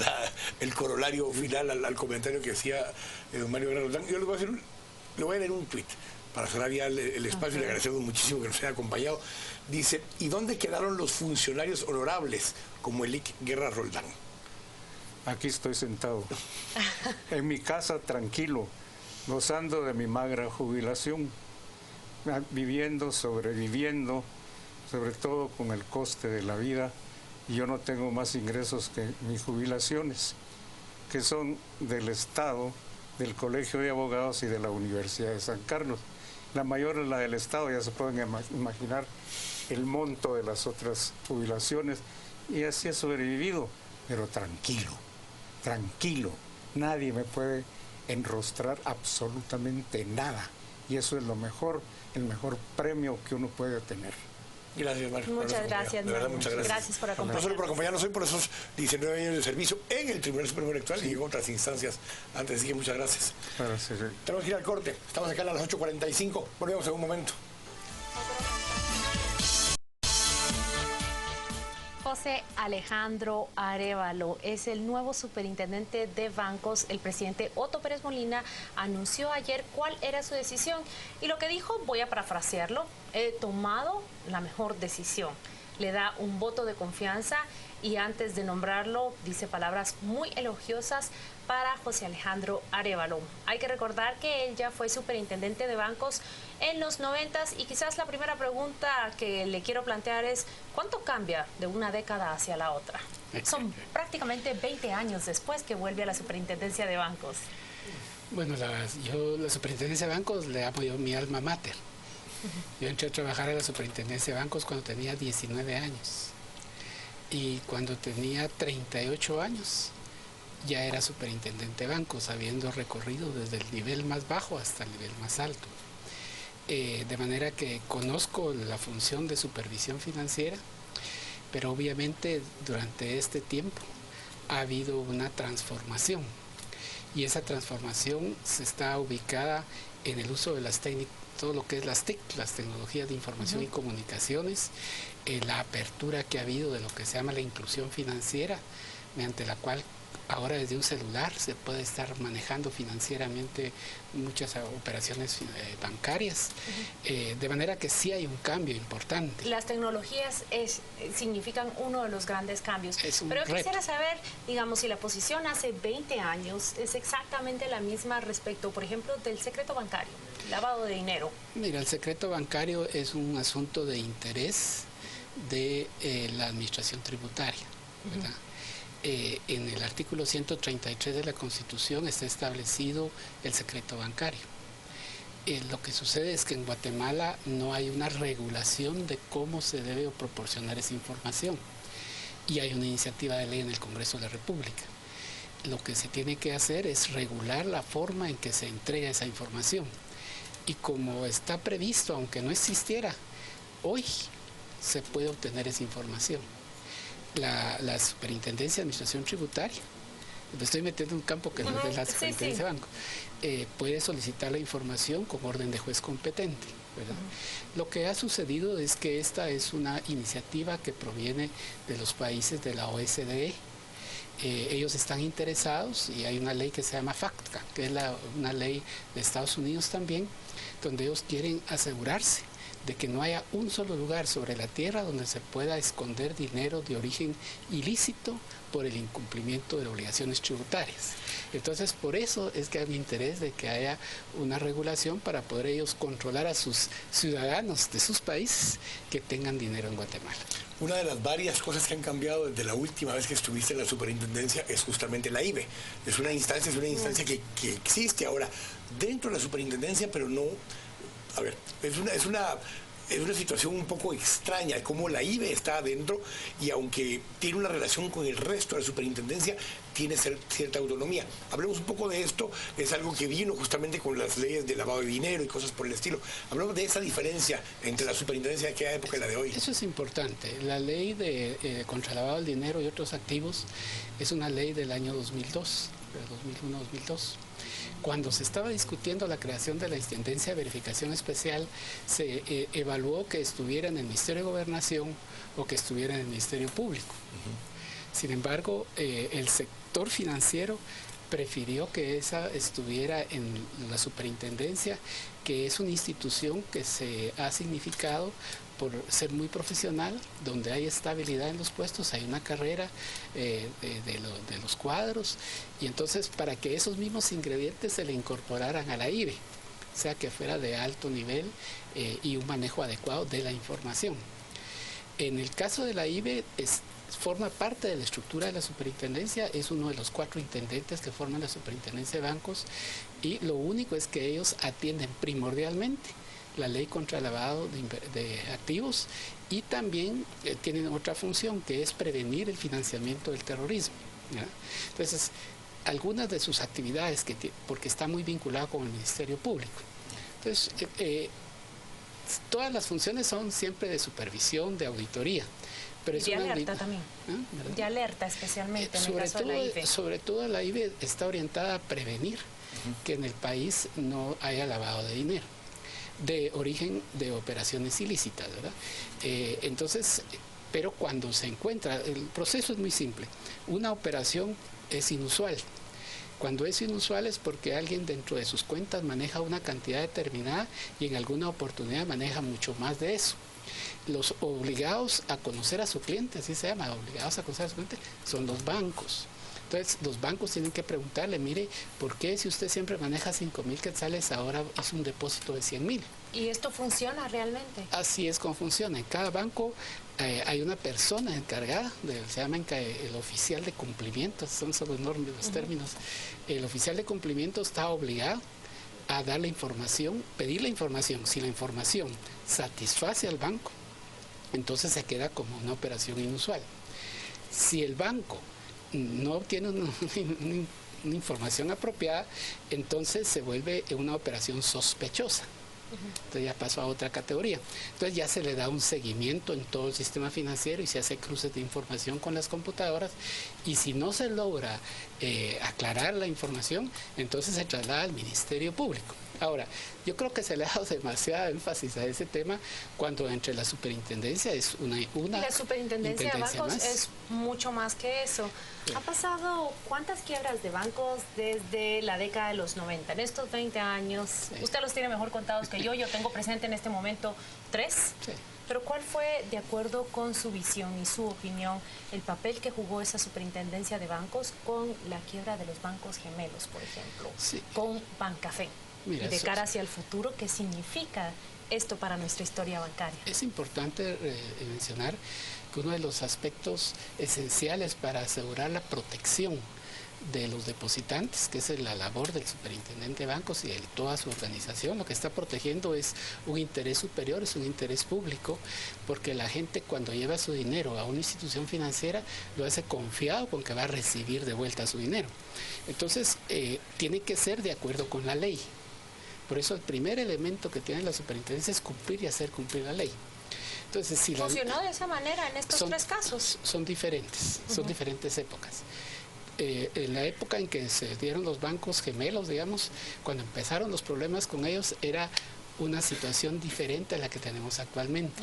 el corolario final al comentario que hacía don Mario Guerra Roldán. Yo le voy a leer un tuit para cerrar ya el espacio y le agradecemos muchísimo que nos haya acompañado. Dice: ¿y dónde quedaron los funcionarios honorables como Elic Guerra Roldán? Aquí estoy sentado, en mi casa, tranquilo, gozando de mi magra jubilación, viviendo, sobreviviendo, sobre todo con el coste de la vida, y yo no tengo más ingresos que mis jubilaciones, que son del Estado, del Colegio de Abogados y de la Universidad de San Carlos. La mayor es la del Estado, ya se pueden imaginar el monto de las otras jubilaciones, y así he sobrevivido, pero tranquilo, nadie me puede enrostrar absolutamente nada, y eso es lo mejor, el mejor premio que uno puede tener. Gracias, Mario. Muchas gracias, de verdad, muchas gracias. Gracias por acompañarnos. No solo por acompañarnos hoy, por esos 19 años de servicio en el Tribunal Supremo Electoral y en otras instancias antes. Así que muchas gracias. Tenemos que ir al corte. Estamos acá a las 8:45. Volvemos en un momento. José Alejandro Arévalo es el nuevo superintendente de bancos. El presidente Otto Pérez Molina anunció ayer cuál era su decisión y lo que dijo, voy a parafrasearlo: he tomado la mejor decisión. Le da un voto de confianza y antes de nombrarlo dice palabras muy elogiosas para José Alejandro Arévalo. Hay que recordar que él ya fue superintendente de bancos en los 90s y quizás la primera pregunta que le quiero plantear es ¿cuánto cambia de una década hacia la otra? Son prácticamente 20 años después que vuelve a la superintendencia de bancos. Bueno, yo la superintendencia de bancos le amo yo mi alma mater. Yo entré a trabajar en la superintendencia de bancos cuando tenía 19 años y cuando tenía 38 años ya era superintendente de bancos, habiendo recorrido desde el nivel más bajo hasta el nivel más alto. De manera que conozco la función de supervisión financiera, pero obviamente durante este tiempo ha habido una transformación y esa transformación se está ubicada en el uso de las técnicas, todo lo que es las TIC, las tecnologías de información y comunicaciones, la apertura que ha habido de lo que se llama la inclusión financiera, mediante la cual ahora desde un celular se puede estar manejando financieramente muchas operaciones bancarias, de manera que sí hay un cambio importante. Las tecnologías significan uno de los grandes cambios. Pero yo quisiera saber, digamos, si la posición hace 20 años es exactamente la misma respecto, por ejemplo, del secreto bancario, lavado de dinero. Mira, el secreto bancario es un asunto de interés de la administración tributaria, ¿verdad? En el artículo 133 de la Constitución está establecido el secreto bancario. Lo que sucede es que en Guatemala no hay una regulación de cómo se debe proporcionar esa información y hay una iniciativa de ley en el Congreso de la República. Lo que se tiene que hacer es regular la forma en que se entrega esa información y como está previsto, aunque no existiera, hoy se puede obtener esa información. La Superintendencia de Administración Tributaria, me estoy metiendo en un campo que no es de la Superintendencia de Banco, puede solicitar la información con orden de juez competente, ¿verdad? Lo que ha sucedido es que esta es una iniciativa que proviene de los países de la OSDE. Ellos están interesados y hay una ley que se llama FATCA, que es una ley de Estados Unidos también, donde ellos quieren asegurarse de que no haya un solo lugar sobre la tierra donde se pueda esconder dinero de origen ilícito por el incumplimiento de obligaciones tributarias. Entonces, por eso es que hay un interés de que haya una regulación para poder ellos controlar a sus ciudadanos de sus países que tengan dinero en Guatemala. Una de las varias cosas que han cambiado desde la última vez que estuviste en la superintendencia es justamente la IBE. Es una instancia que existe ahora dentro de la superintendencia, pero no... A ver, es una situación un poco extraña, como la IBE está adentro y aunque tiene una relación con el resto de la superintendencia, tiene cierta autonomía. Hablemos un poco de esto, es algo que vino justamente con las leyes de lavado de dinero y cosas por el estilo. Hablemos de esa diferencia entre la superintendencia de aquella época y la de hoy. Eso es importante. La ley de contra el lavado del dinero y otros activos es una ley del año 2002, de 2001-2002. Cuando se estaba discutiendo la creación de la Intendencia de Verificación Especial, se evaluó que estuviera en el Ministerio de Gobernación o que estuviera en el Ministerio Público. Sin embargo, el sector financiero prefirió que esa estuviera en la superintendencia, que es una institución que se ha significado por ser muy profesional, donde hay estabilidad en los puestos, hay una carrera de los cuadros, y entonces para que esos mismos ingredientes se le incorporaran a la IBE, o sea que fuera de alto nivel y un manejo adecuado de la información. En el caso de la IBE, forma parte de la estructura de la superintendencia, es uno de los 4 intendentes que forman la superintendencia de bancos y lo único es que ellos atienden primordialmente la ley contra el lavado de activos y también tienen otra función que es prevenir el financiamiento del terrorismo, ¿ya? Entonces, algunas de sus actividades, porque está muy vinculado con el Ministerio Público. Entonces, todas las funciones son siempre de supervisión, de auditoría. Pero de alerta también, de alerta especialmente en el caso de la IBE. Sobre todo la IBE está orientada a prevenir que en el país no haya lavado de dinero de origen de operaciones ilícitas, ¿verdad? Entonces, Pero cuando se encuentra, el proceso es muy simple, una operación es inusual. Cuando es inusual es porque alguien dentro de sus cuentas maneja una cantidad determinada y en alguna oportunidad maneja mucho más de eso. Los obligados a conocer a su cliente, así se llama, obligados a conocer a su cliente, son los bancos. Entonces, los bancos tienen que preguntarle, mire, ¿por qué si usted siempre maneja 5.000 quetzales, ahora es un depósito de 100.000? ¿Y esto funciona realmente? Así es como funciona. En cada banco hay una persona encargada, se llama el oficial de cumplimiento, son enormes los términos. El oficial de cumplimiento está obligado a dar la información, pedir la información. Si la información satisface al banco, entonces se queda como una operación inusual. Si el banco no obtiene una información apropiada, entonces se vuelve una operación sospechosa. Entonces ya pasó a otra categoría. Entonces ya se le da un seguimiento en todo el sistema financiero y se hace cruces de información con las computadoras, y si no se logra aclarar la información, entonces se traslada al Ministerio Público. Ahora, yo creo que se le ha dado demasiado énfasis a ese tema cuando entre la superintendencia es una la superintendencia de bancos más. Es mucho más que eso. Sí. ¿Ha pasado cuántas quiebras de bancos desde la década de los 90? En estos 20 años, sí. Usted los tiene mejor contados que yo tengo presente en este momento 3. Sí. Pero ¿cuál fue, de acuerdo con su visión y su opinión, el papel que jugó esa superintendencia de bancos con la quiebra de los bancos gemelos, por ejemplo, sí. Con Bancafé? Mira, y de cara hacia el futuro, ¿qué significa esto para nuestra historia bancaria? Es importante mencionar que uno de los aspectos esenciales para asegurar la protección de los depositantes, que es la labor del superintendente de bancos y de toda su organización, lo que está protegiendo es un interés superior, es un interés público, porque la gente cuando lleva su dinero a una institución financiera lo hace confiado con que va a recibir de vuelta su dinero. Entonces, tiene que ser de acuerdo con la ley. Por eso el primer elemento que tiene la superintendencia es cumplir y hacer cumplir la ley. Entonces, si ¿funcionó de esa manera en estos 3 casos? Son diferentes, son diferentes épocas. En la época en que se dieron los bancos gemelos, digamos, cuando empezaron los problemas con ellos, era una situación diferente a la que tenemos actualmente.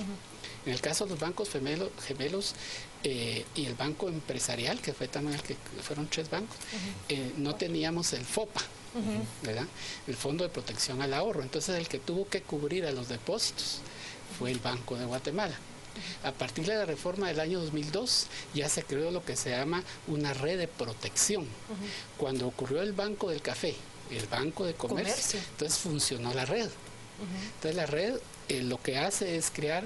En el caso de los bancos gemelos y el banco empresarial, que fue también el que fueron 3 bancos, no teníamos el FOPA, ¿verdad? El Fondo de Protección al Ahorro. Entonces el que tuvo que cubrir a los depósitos fue el Banco de Guatemala. A partir de la reforma del año 2002 ya se creó lo que se llama una red de protección. Cuando ocurrió el Banco del Café, el Banco de Comercio. Entonces funcionó la red. Entonces la red lo que hace es crear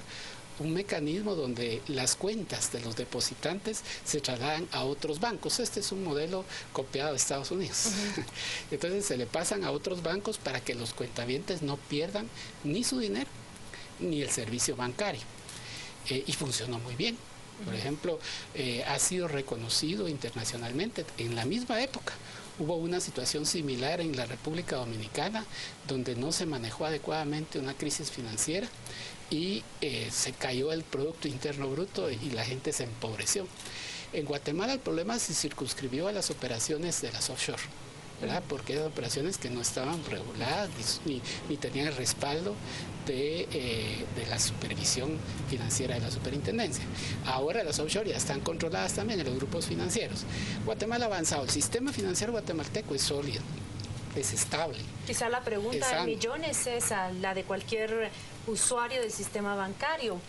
un mecanismo donde las cuentas de los depositantes se trasladan a otros bancos. Este es un modelo copiado de Estados Unidos. Entonces se le pasan a otros bancos para que los cuentavientes no pierdan ni su dinero ni el servicio bancario. Y funcionó muy bien. Por ejemplo, ha sido reconocido internacionalmente. En la misma época hubo una situación similar en la República Dominicana, donde no se manejó adecuadamente una crisis financiera y se cayó el Producto Interno Bruto y la gente se empobreció. En Guatemala el problema se circunscribió a las operaciones de las offshore, ¿verdad? Porque eran operaciones que no estaban reguladas ni tenían el respaldo de la supervisión financiera de la superintendencia. Ahora las offshore ya están controladas también en los grupos financieros. Guatemala ha avanzado, el sistema financiero guatemalteco es sólido, es estable. Quizá la pregunta del millón es esa, la de cualquier usuario del sistema bancario.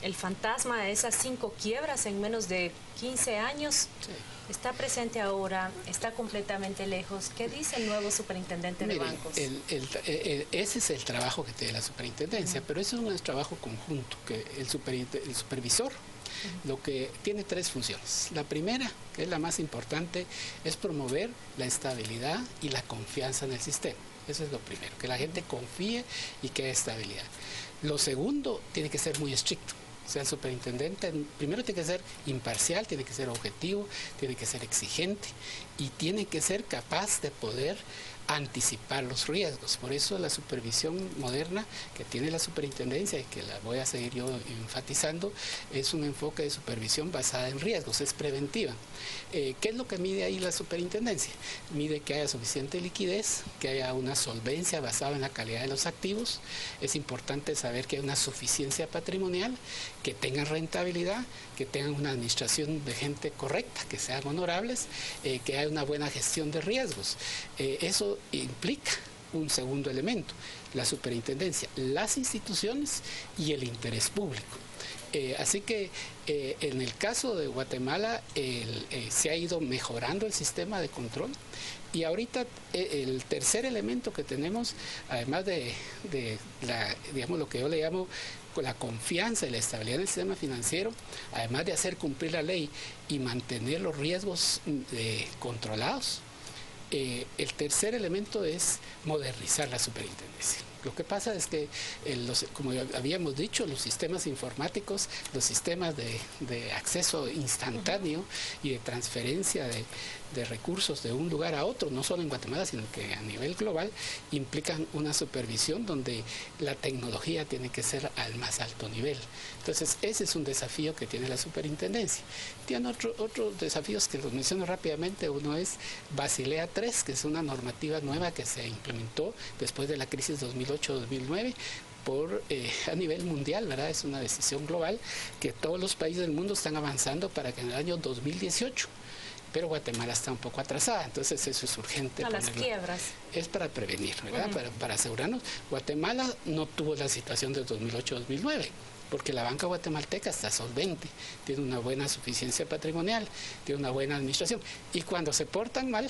El fantasma de esas 5 quiebras en menos de 15 años está presente ahora, está completamente lejos. ¿Qué dice el nuevo superintendente de bancos? Ese es el trabajo que tiene la superintendencia, pero eso es un trabajo conjunto, que el supervisor lo que tiene 3 funciones. La primera, que es la más importante, es promover la estabilidad y la confianza en el sistema. Eso es lo primero, que la gente confíe y que haya estabilidad. Lo segundo, tiene que ser muy estricto. O sea, el superintendente primero tiene que ser imparcial, tiene que ser objetivo, tiene que ser exigente y tiene que ser capaz de poder anticipar los riesgos. Por eso la supervisión moderna que tiene la superintendencia, y que la voy a seguir yo enfatizando, es un enfoque de supervisión basada en riesgos, es preventiva. ¿Qué es lo que mide ahí la superintendencia? Mide que haya suficiente liquidez, que haya una solvencia basada en la calidad de los activos. Es importante saber que hay una suficiencia patrimonial, que tengan rentabilidad, que tengan una administración de gente correcta, que sean honorables, que haya una buena gestión de riesgos. Eso implica un segundo elemento, la superintendencia, las instituciones y el interés público. Así que en el caso de Guatemala se ha ido mejorando el sistema de control, y ahorita el tercer elemento que tenemos, además de digamos, lo que yo le llamo la confianza y la estabilidad del sistema financiero, además de hacer cumplir la ley y mantener los riesgos controlados, el tercer elemento es modernizar la superintendencia. Lo que pasa es que, como habíamos dicho, los sistemas informáticos, los sistemas de acceso instantáneo y de transferencia de recursos de un lugar a otro, no solo en Guatemala, sino que a nivel global, implican una supervisión donde la tecnología tiene que ser al más alto nivel. Entonces, ese es un desafío que tiene la superintendencia. Tiene otros desafíos que los menciono rápidamente. Uno es Basilea III, que es una normativa nueva que se implementó después de la crisis 2008-2009, a nivel mundial, ¿verdad? Es una decisión global que todos los países del mundo están avanzando para que en el año 2018, pero Guatemala está un poco atrasada, entonces eso es urgente. A las quiebras. Es para prevenir, ¿verdad? Para asegurarnos. Guatemala no tuvo la situación del 2008-2009, porque la banca guatemalteca está solvente, tiene una buena suficiencia patrimonial, tiene una buena administración, y cuando se portan mal,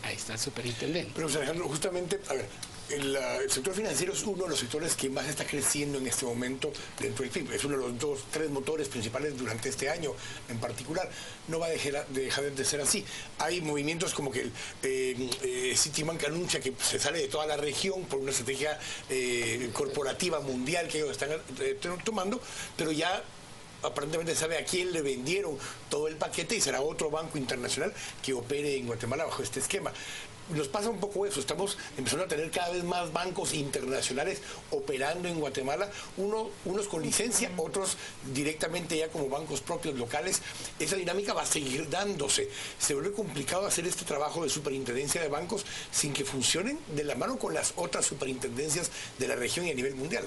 ahí está el superintendente. Pero, Alejandro, justamente, a ver, el sector financiero es uno de los sectores que más está creciendo en este momento dentro del PIB. Es uno de los tres motores principales durante este año en particular. No va a dejar de ser así. Hay movimientos como que Citibank anuncia que se sale de toda la región por una estrategia corporativa mundial que ellos están tomando, pero ya aparentemente sabe a quién le vendieron todo el paquete y será otro banco internacional que opere en Guatemala bajo este esquema. Nos pasa un poco eso, estamos empezando a tener cada vez más bancos internacionales operando en Guatemala, unos con licencia, otros directamente ya como bancos propios locales. Esa dinámica va a seguir dándose. Se vuelve complicado hacer este trabajo de superintendencia de bancos sin que funcionen de la mano con las otras superintendencias de la región y a nivel mundial.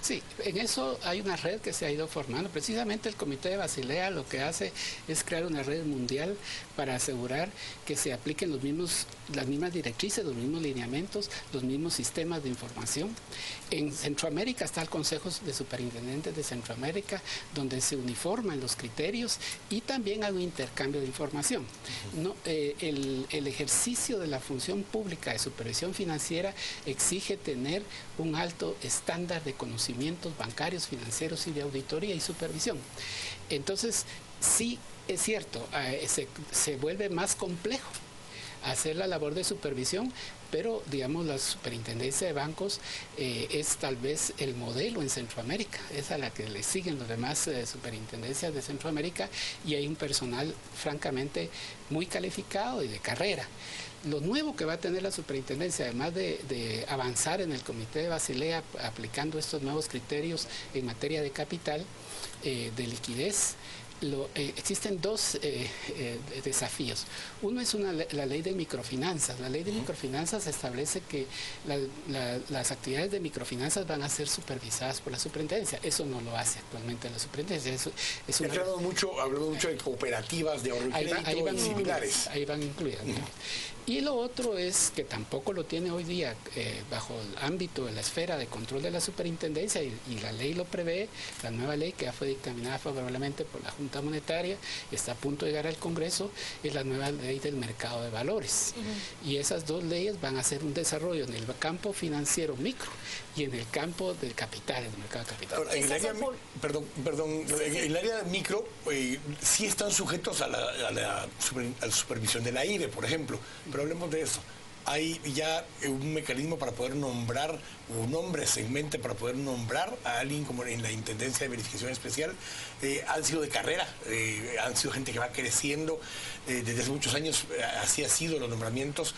Sí, en eso hay una red que se ha ido formando. Precisamente el Comité de Basilea lo que hace es crear una red mundial para asegurar que se apliquen las mismas directrices, los mismos lineamientos, los mismos sistemas de información. En Centroamérica está el Consejo de Superintendentes de Centroamérica, donde se uniforman los criterios y también hay un intercambio de información. El ejercicio de la función pública de supervisión financiera exige tener un alto estándar de conocimientos bancarios, financieros y de auditoría y supervisión. Entonces, sí es cierto, se vuelve más complejo hacer la labor de supervisión, pero digamos la superintendencia de bancos es tal vez el modelo en Centroamérica, es a la que le siguen los demás superintendencias de Centroamérica, y hay un personal francamente muy calificado y de carrera. Lo nuevo que va a tener la superintendencia, además de avanzar en el Comité de Basilea aplicando estos nuevos criterios en materia de capital, de liquidez, existen dos desafíos. Uno es la ley de microfinanzas. La ley de microfinanzas establece que las actividades de microfinanzas van a ser supervisadas por la superintendencia. Eso no lo hace actualmente la superintendencia. Hablando mucho de cooperativas de ahorro y crédito y similares. Ahí van incluidas. Y lo otro es que tampoco lo tiene hoy día bajo el ámbito de la esfera de control de la superintendencia, y la ley lo prevé, la nueva ley que ya fue dictaminada favorablemente por la Junta Monetaria, está a punto de llegar al Congreso, es la nueva ley del mercado de valores. Y esas dos leyes van a hacer un desarrollo en el campo financiero micro y en el campo del capital, del mercado de capital. Ahora, en el área micro sí están sujetos a la supervisión de la IRE, por ejemplo, pero hablemos de eso. Hay ya un mecanismo para poder nombrar, o nombres en mente para poder nombrar a alguien como en la Intendencia de Verificación Especial. Han sido de carrera, han sido gente que va creciendo desde hace muchos años, así ha sido los nombramientos.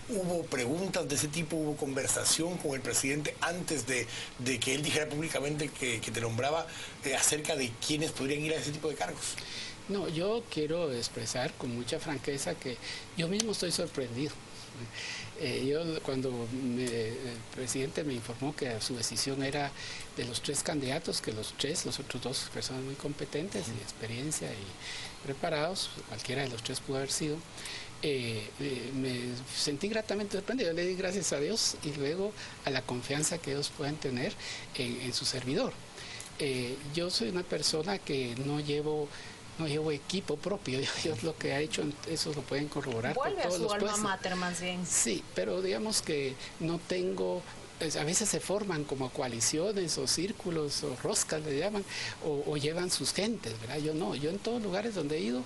¿Hubo preguntas de ese tipo? ¿Hubo conversación con el presidente antes de que él dijera públicamente que te nombraba acerca de quiénes podrían ir a ese tipo de cargos? No, yo quiero expresar con mucha franqueza que yo mismo estoy sorprendido. Yo cuando el presidente me informó que su decisión era de los 3 candidatos, que los otros 2 personas muy competentes, de experiencia y preparados, cualquiera de los 3 pudo haber sido, me sentí gratamente sorprendido. Yo le di gracias a Dios y luego a la confianza que ellos pueden tener en su servidor. Yo soy una persona que no llevo equipo propio. Yo lo que ha hecho, eso lo pueden corroborar. Vuelve a su alma mater más bien. Sí, pero digamos que no tengo, a veces se forman como coaliciones o círculos o roscas le llaman, o llevan sus gentes, ¿verdad? Yo no, yo en todos lugares donde he ido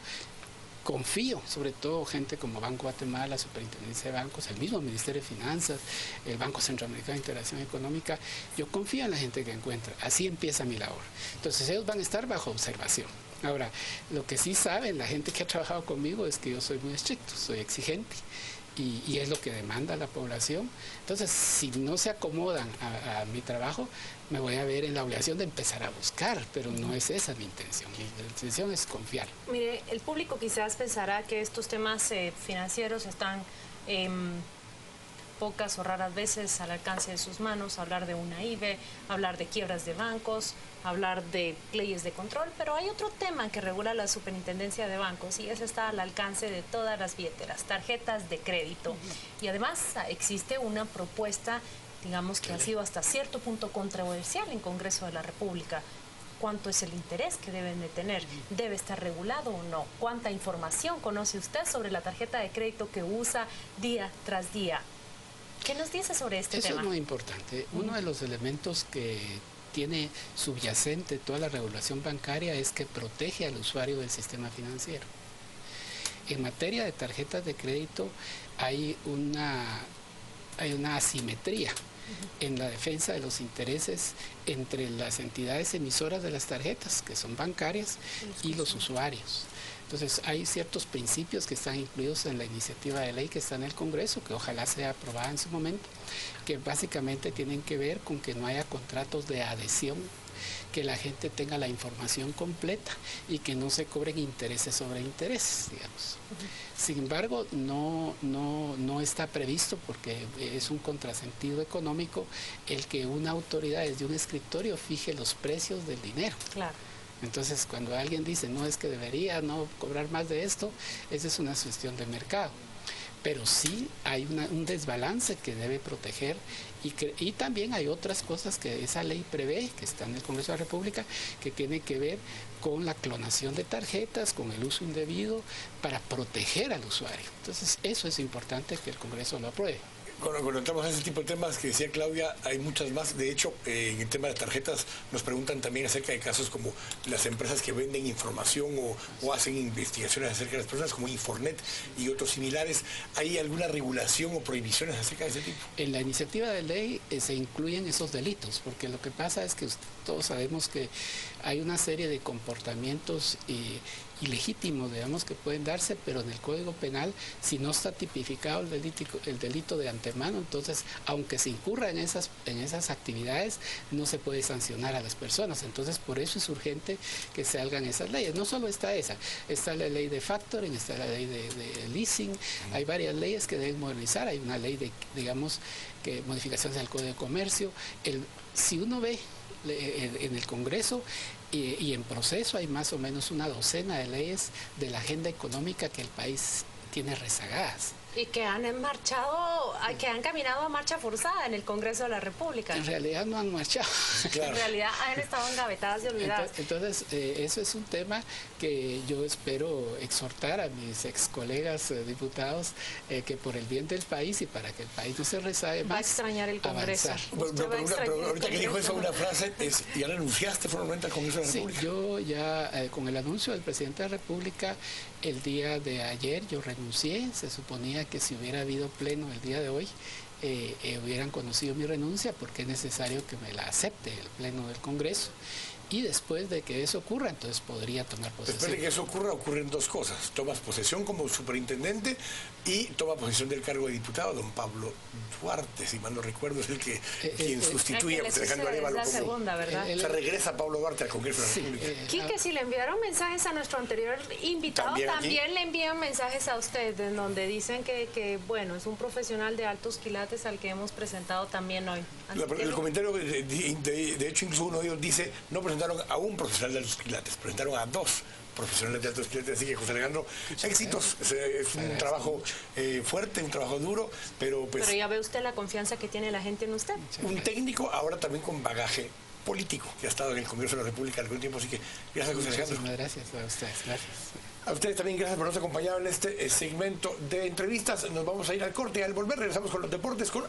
confío, sobre todo gente como Banco Guatemala, Superintendencia de Bancos, el mismo Ministerio de Finanzas, el Banco Centroamericano de Integración Económica. Yo confío en la gente que encuentra. Así empieza mi labor. Entonces ellos van a estar bajo observación. Ahora, lo que sí saben la gente que ha trabajado conmigo es que yo soy muy estricto, soy exigente y es lo que demanda la población. Entonces, si no se acomodan a mi trabajo, me voy a ver en la obligación de empezar a buscar, pero no es esa mi intención. Mi intención es confiar. Mire, el público quizás pensará que estos temas financieros están pocas o raras veces al alcance de sus manos, hablar de una IBE, hablar de quiebras de bancos, hablar de leyes de control, pero hay otro tema que regula la Superintendencia de Bancos y ese está al alcance de todas las billeteras, tarjetas de crédito. Y además existe una propuesta, digamos, que ha sido hasta cierto punto controversial en Congreso de la República. ¿Cuánto es el interés que deben de tener? ¿Debe estar regulado o no? ¿Cuánta información conoce usted sobre la tarjeta de crédito que usa día tras día? ¿Qué nos dice sobre este tema? Eso es muy importante. Uno de los elementos que tiene subyacente toda la regulación bancaria es que protege al usuario del sistema financiero. En materia de tarjetas de crédito hay una asimetría en la defensa de los intereses entre las entidades emisoras de las tarjetas, que son bancarias, y los usuarios. Entonces hay ciertos principios que están incluidos en la iniciativa de ley que está en el Congreso, que ojalá sea aprobada en su momento, que básicamente tienen que ver con que no haya contratos de adhesión, que la gente tenga la información completa y que no se cobren intereses sobre intereses, digamos. Sin embargo, no está previsto, porque es un contrasentido económico el que una autoridad desde un escritorio fije los precios del dinero. Claro. Entonces, cuando alguien dice, no, es que debería no cobrar más de esto, esa es una cuestión de mercado. Pero sí hay un desbalance que debe proteger y también hay otras cosas que esa ley prevé, que está en el Congreso de la República, que tiene que ver con la clonación de tarjetas, con el uso indebido, para proteger al usuario. Entonces, eso es importante que el Congreso lo apruebe. Cuando entramos a ese tipo de temas que decía Claudia, hay muchas más. De hecho, en el tema de tarjetas nos preguntan también acerca de casos como las empresas que venden información o hacen investigaciones acerca de las personas, como Infornet y otros similares. ¿Hay alguna regulación o prohibiciones acerca de ese tipo? En la iniciativa de ley se incluyen esos delitos, porque lo que pasa es que todos sabemos que hay una serie de comportamientos ilegítimos, digamos, que pueden darse, pero en el Código Penal, si no está tipificado el delito de antemano, entonces, aunque se incurra en esas actividades, no se puede sancionar a las personas. Entonces, por eso es urgente que se hagan esas leyes. No solo está esa, está la ley de factoring, está la ley de leasing, hay varias leyes que deben modernizar, hay una ley de, digamos, que modificaciones del Código de Comercio. Si uno ve en el Congreso y en proceso hay más o menos una docena de leyes de la agenda económica que el país tiene rezagadas. Y que han caminado a marcha forzada en el Congreso de la República. En realidad no han marchado. Claro. En realidad han estado engavetadas y olvidadas. Entonces, eso es un tema que yo espero exhortar a mis ex colegas diputados, que por el bien del país y para que el país no se rezague más, va a extrañar el Congreso. Pero ahorita que dijo eso, una frase, ¿ya la anunciaste formalmente al Congreso de la República? Sí, yo ya con el anuncio del presidente de la República, el día de ayer yo renuncié. Se suponía que si hubiera habido pleno el día de hoy, hubieran conocido mi renuncia, porque es necesario que me la acepte el pleno del Congreso. y después de que eso ocurra, entonces podría tomar posesión. Después de que eso ocurra, ocurren dos cosas. Tomas posesión como superintendente y toma posesión del cargo de diputado. Don Pablo Duarte, si mal no recuerdo, es el que quien sustituye a José Alejandro Arévalo. La segunda, ¿verdad? Se regresa Pablo Duarte al Congreso de la República. Quique, si le enviaron mensajes a nuestro anterior invitado, también le envían mensajes a usted, en donde dicen que, bueno, es un profesional de altos quilates al que hemos presentado también hoy. El comentario, de hecho, incluso uno de ellos dice, no presentaron a un profesional de altos quilates, presentaron a dos profesionales de altos quilates, así que José Alejandro, éxitos, es un trabajo fuerte, un trabajo duro, pero pues... Pero ya ve usted la confianza que tiene la gente en usted. Un técnico ahora también con bagaje político, que ha estado en el Congreso de la República algún tiempo, así que gracias, José Alejandro. Muchísimas gracias a ustedes, gracias. A ustedes también gracias por habernos acompañado en este segmento de entrevistas. Nos vamos a ir al corte y al volver regresamos con los deportes con